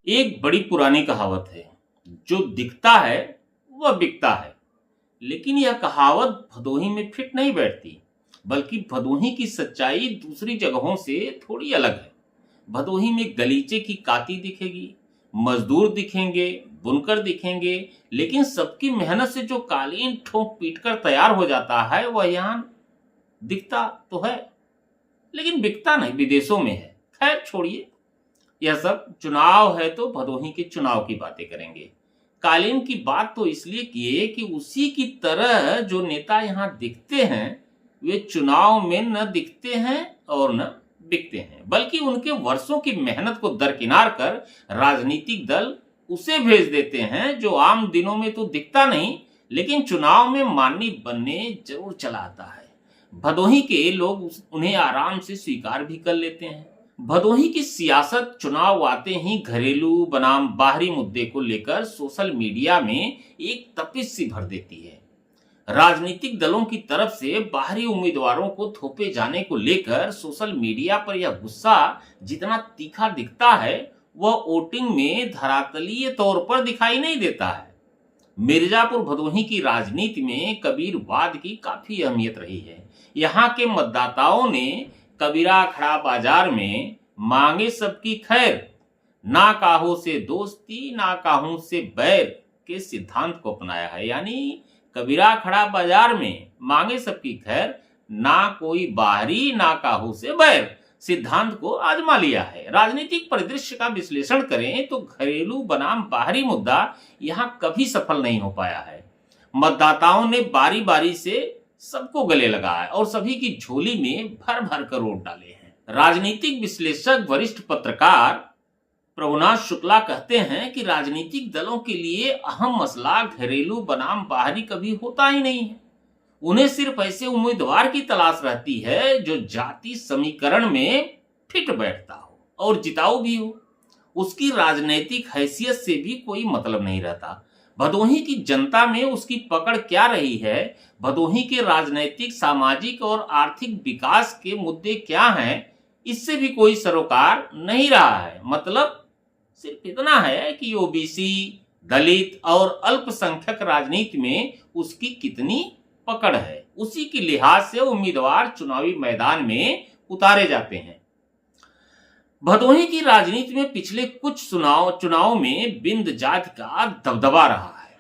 एक बड़ी पुरानी कहावत है, जो दिखता है वह बिकता है। लेकिन यह कहावत भदोही में फिट नहीं बैठती, बल्कि भदोही की सच्चाई दूसरी जगहों से थोड़ी अलग है। भदोही में गलीचे की काती दिखेगी, मजदूर दिखेंगे, बुनकर दिखेंगे, लेकिन सबकी मेहनत से जो कालीन ठोक पीट कर तैयार हो जाता है वह यहाँ दिखता तो है, लेकिन बिकता नहीं, विदेशों में है। खैर छोड़िए, यह सब चुनाव है तो भदोही के चुनाव की बातें करेंगे। कालीन की बात तो इसलिए किए कि उसी की तरह जो नेता यहाँ दिखते हैं वे चुनाव में न दिखते हैं और न बिकते हैं, बल्कि उनके वर्षों की मेहनत को दरकिनार कर राजनीतिक दल उसे भेज देते हैं जो आम दिनों में तो दिखता नहीं, लेकिन चुनाव में माननीय बनने जरूर चला आता है। भदोही के लोग उन्हें आराम से स्वीकार भी कर लेते हैं। भदोही की सियासत चुनाव आते ही घरेलू बनाम बाहरी मुद्दे को लेकर सोशल मीडिया में एक तपिश सी भर देती है। राजनीतिक दलों की तरफ से बाहरी उम्मीदवारों को थोपे जाने को लेकर सोशल मीडिया पर यह गुस्सा जितना तीखा दिखता है वह वोटिंग में धरातलीय तौर पर दिखाई नहीं देता है। मिर्जापुर भदोही की राजनीति में कबीरवाद की काफी अहमियत रही है। यहाँ के मतदाताओं ने कबीरा खड़ा बाजार में मांगे सबकी खैर, ना काहो से दोस्ती ना काहू से बैर के सिद्धांत को अपनाया है। यानी कबीरा खड़ा बाजार में मांगे सबकी खैर, ना कोई बाहरी ना काहू से बैर सिद्धांत को आजमा लिया है। राजनीतिक परिदृश्य का विश्लेषण करें तो घरेलू बनाम बाहरी मुद्दा यहाँ कभी सफल नहीं हो पाया है। मतदाताओं ने बारी बारी से सबको गले लगाया और सभी की झोली में भर भर कर वोट डाले हैं। राजनीतिक विश्लेषक वरिष्ठ पत्रकार प्रभुनाथ शुक्ला कहते हैं कि राजनीतिक दलों के लिए अहम मसला घरेलू बनाम बाहरी कभी होता ही नहीं है। उन्हें सिर्फ ऐसे उम्मीदवार की तलाश रहती है जो जाति समीकरण में फिट बैठता हो और जिताऊ भी हो। उसकी राजनीतिक हैसियत से भी कोई मतलब नहीं रहता। भदोही की जनता में उसकी पकड़ क्या रही है, भदोही के राजनीतिक सामाजिक और आर्थिक विकास के मुद्दे क्या हैं, इससे भी कोई सरोकार नहीं रहा है। मतलब सिर्फ इतना है कि ओबीसी, दलित और अल्पसंख्यक राजनीति में उसकी कितनी पकड़ है, उसी की लिहाज से उम्मीदवार चुनावी मैदान में उतारे जाते हैं। भदोही की राजनीति में पिछले कुछ चुनाव में बिंद जाति का दबदबा रहा है।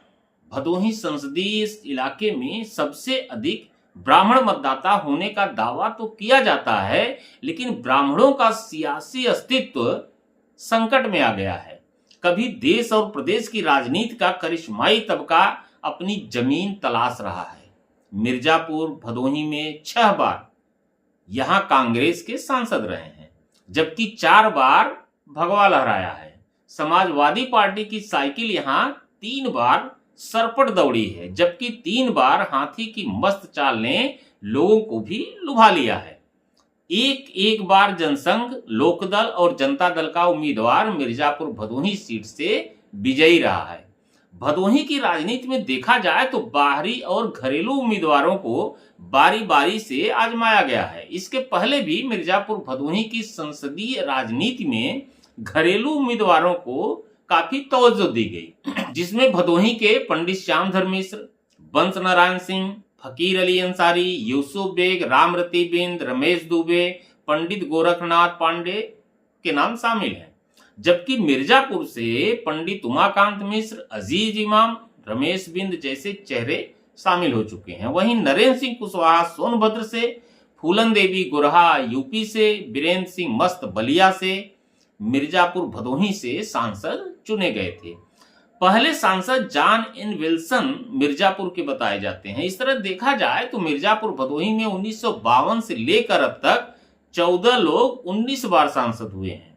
भदोही संसदीय इलाके में सबसे अधिक ब्राह्मण मतदाता होने का दावा तो किया जाता है, लेकिन ब्राह्मणों का सियासी अस्तित्व संकट में आ गया है। कभी देश और प्रदेश की राजनीति का करिश्माई तबका अपनी जमीन तलाश रहा है। मिर्जापुर भदोही में 6 बार यहां कांग्रेस के सांसद रहे हैं, जबकि 4 बार भगवा लहराया है। समाजवादी पार्टी की साइकिल यहां 3 बार सरपट दौड़ी है, जबकि 3 बार हाथी की मस्त चाल ने लोगों को भी लुभा लिया है। एक बार जनसंघ, लोकदल और जनता दल का उम्मीदवार मिर्जापुर भदोही सीट से विजयी रहा है। भदोही की राजनीति में देखा जाए तो बाहरी और घरेलू उम्मीदवारों को बारी बारी से आजमाया गया है। इसके पहले भी मिर्जापुर भदोही की संसदीय राजनीति में घरेलू उम्मीदवारों को काफी तवज्जो दी गई, जिसमें भदोही के पंडित श्यामधर मिश्र, बंस नारायण सिंह, फकीर अली अंसारी, यूसुफ बेग, रामरती बिंद, रमेश दुबे, पंडित गोरखनाथ पांडे के नाम शामिल हैं। जबकि मिर्जापुर से पंडित उमाकांत मिश्र, अजीज इमाम, रमेश बिंद जैसे चेहरे शामिल हो चुके हैं। वहीं नरेंद्र सिंह कुशवाहा सोनभद्र से, फूलन देवी गुरहा यूपी से, बीरेंद्र सिंह मस्त बलिया से, मिर्जापुर भदोही से सांसद चुने गए थे। पहले सांसद जॉन एन विल्सन मिर्जापुर के बताए जाते हैं। इस तरह देखा जाए तो मिर्जापुर भदोही में 1952 से लेकर अब तक 14 लोग 19 बार सांसद हुए हैं।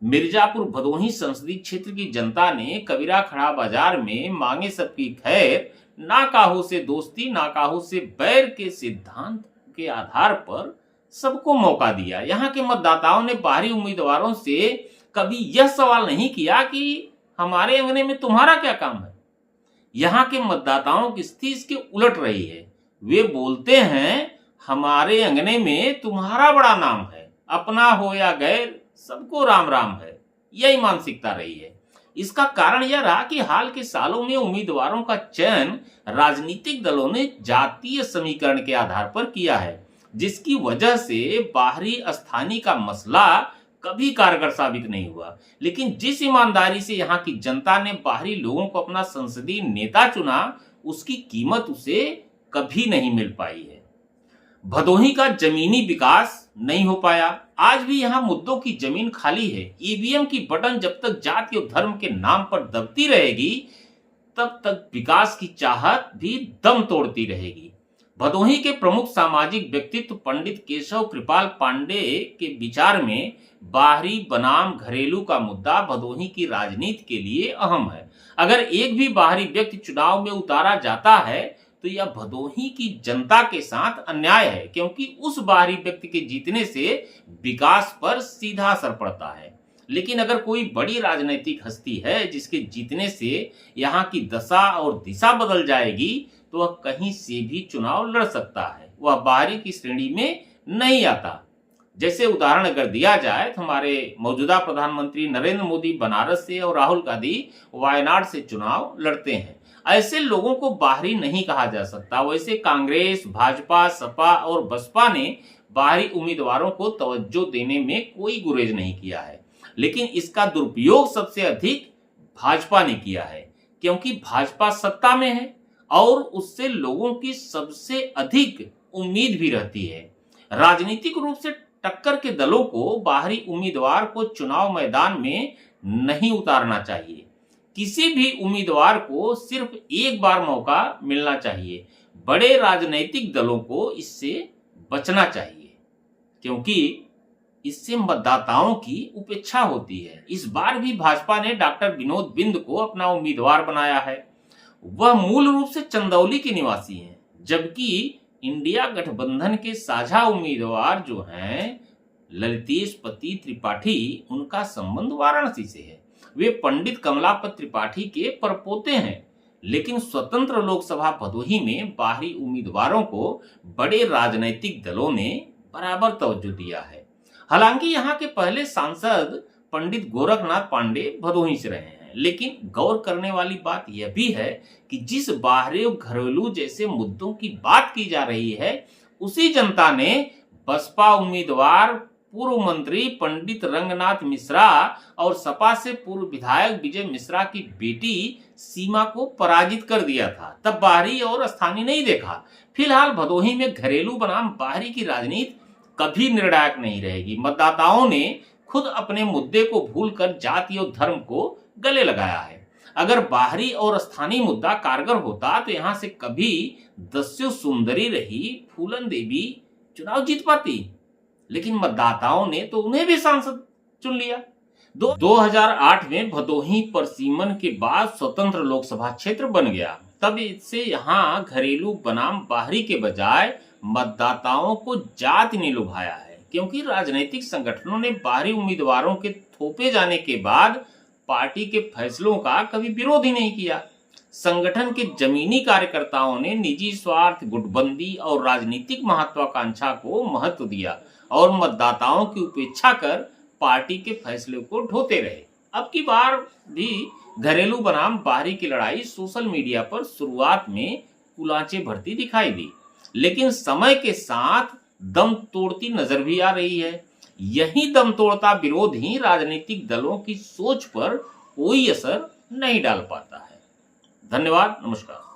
मिर्जापुर भदोही संसदीय क्षेत्र की जनता ने कबीरा खड़ा बाजार में मांगे सबकी खैर, ना काहू से दोस्ती ना काहू से बैर के सिद्धांत के आधार पर सबको मौका दिया। यहाँ के मतदाताओं ने बाहरी उम्मीदवारों से कभी यह सवाल नहीं किया कि हमारे अंगने में तुम्हारा क्या काम है। यहाँ के मतदाताओं की स्थिति इसके उलट रही है। वे बोलते हैं हमारे अंगने में तुम्हारा बड़ा नाम है, अपना हो या गैर सबको राम राम है। यही मानसिकता रही है। इसका कारण यह रहा कि हाल के सालों में उम्मीदवारों का चयन राजनीतिक दलों ने जातीय समीकरण के आधार पर किया है, जिसकी वजह से बाहरी स्थानीय का मसला कभी कारगर साबित नहीं हुआ। लेकिन जिस ईमानदारी से यहाँ की जनता ने बाहरी लोगों को अपना संसदीय नेता चुना, उसकी कीमत उसे कभी नहीं मिल पाई है। भदोही का जमीनी विकास नहीं हो पाया। आज भी यहाँ मुद्दों की जमीन खाली है। ईवीएम की बटन जब तक जाति और धर्म के नाम पर दबती रहेगी, तब तक विकास की चाहत भी दम तोड़ती रहेगी। भदोही के प्रमुख सामाजिक व्यक्तित्व पंडित केशव कृपाल पांडे के विचार में बाहरी बनाम घरेलू का मुद्दा भदोही की राजनीति के लिए अहम है। अगर एक भी बाहरी व्यक्ति चुनाव में उतारा जाता है तो यह भदोही की जनता के साथ अन्याय है, क्योंकि उस बाहरी व्यक्ति के जीतने से विकास पर सीधा असर पड़ता है। लेकिन अगर कोई बड़ी राजनीतिक हस्ती है जिसके जीतने से यहाँ की दशा और दिशा बदल जाएगी, तो वह कहीं से भी चुनाव लड़ सकता है, वह बाहरी की श्रेणी में नहीं आता। जैसे उदाहरण अगर दिया जाए तो हमारे मौजूदा प्रधानमंत्री नरेंद्र मोदी बनारस से और राहुल गांधी वायनाड से चुनाव लड़ते हैं। ऐसे लोगों को बाहरी नहीं कहा जा सकता। वैसे कांग्रेस, भाजपा, सपा और बसपा ने बाहरी उम्मीदवारों को तवज्जो देने में कोई गुरेज नहीं किया है, लेकिन इसका दुरुपयोग सबसे अधिक भाजपा ने किया है, क्योंकि भाजपा सत्ता में है और उससे लोगों की सबसे अधिक उम्मीद भी रहती है। राजनीतिक रूप से टक्कर के दलों को बाहरी उम्मीदवार को चुनाव मैदान में नहीं उतारना चाहिए। किसी भी उम्मीदवार को सिर्फ एक बार मौका मिलना चाहिए। बड़े राजनीतिक दलों को इससे बचना चाहिए, क्योंकि इससे मतदाताओं की उपेक्षा होती है। इस बार भी भाजपा ने डॉक्टर विनोद बिंद को अपना उम्मीदवार बनाया है। वह मूल रूप से चंदौली के निवासी हैं, जबकि इंडिया गठबंधन के साझा उम्मीदवार जो हैं ललितेश पति त्रिपाठी, उनका संबंध वाराणसी से है। वे पंडित कमलापत त्रिपाठी के परपोते हैं। लेकिन स्वतंत्र लोकसभा भदोही में बाहरी उम्मीदवारों को बड़े राजनीतिक दलों ने बराबर तवज्जो दिया है। हालांकि यहाँ के पहले सांसद पंडित गोरखनाथ पांडे भदोही से रहे हैं, लेकिन गौर करने वाली बात यह भी है कि जिस बाहरी और घरेलू जैसे मुद्दों की बात की जा रही है, उसी जनता ने बसपा उम्मीदवार पूर्व मंत्री पंडित रंगनाथ मिश्रा और सपा से पूर्व विधायक विजय मिश्रा की बेटी सीमा को पराजित कर दिया था। तब बाहरी और स्थानीय नहीं देखा। फिलहाल भदोही में घरेलू बनाम बाहरी की राजनीति कभी निर्णायक नहीं रहेगी। मतदाताओं ने खुद अपने मुद्दे को भूलकर जाति और धर्म को गले लगाया है। अगर बाहरी और स्थानीय मुद्दा कारगर होता तो यहाँ से कभी दस्यु सुंदरी रही फूलन देवी चुनाव जीत पाती, लेकिन मतदाताओं ने तो उन्हें भी सांसद चुन लिया। 2008 में भदोही परसीमन के बाद स्वतंत्र लोकसभा क्षेत्र बन गया। तब इससे यहाँ घरेलू बनाम बाहरी के बजाय मतदाताओं को जाति ने लुभाया है, क्योंकि राजनीतिक संगठनों ने बाहरी उम्मीदवारों के थोपे जाने के बाद पार्टी के फैसलों का कभी विरोध ही नहीं किया। संगठन के जमीनी कार्यकर्ताओं ने निजी स्वार्थ, गुटबंदी और राजनीतिक महत्वाकांक्षा को महत्व दिया और मतदाताओं की उपेक्षा कर पार्टी के फैसले को ढोते रहे। अब की बार भी घरेलू बनाम बाहरी की लड़ाई सोशल मीडिया पर शुरुआत में कुलांचे भरती दिखाई दी, लेकिन समय के साथ दम तोड़ती नजर भी आ रही है। यही दम तोड़ता विरोध ही राजनीतिक दलों की सोच पर कोई असर नहीं डाल पाता है। धन्यवाद, नमस्कार।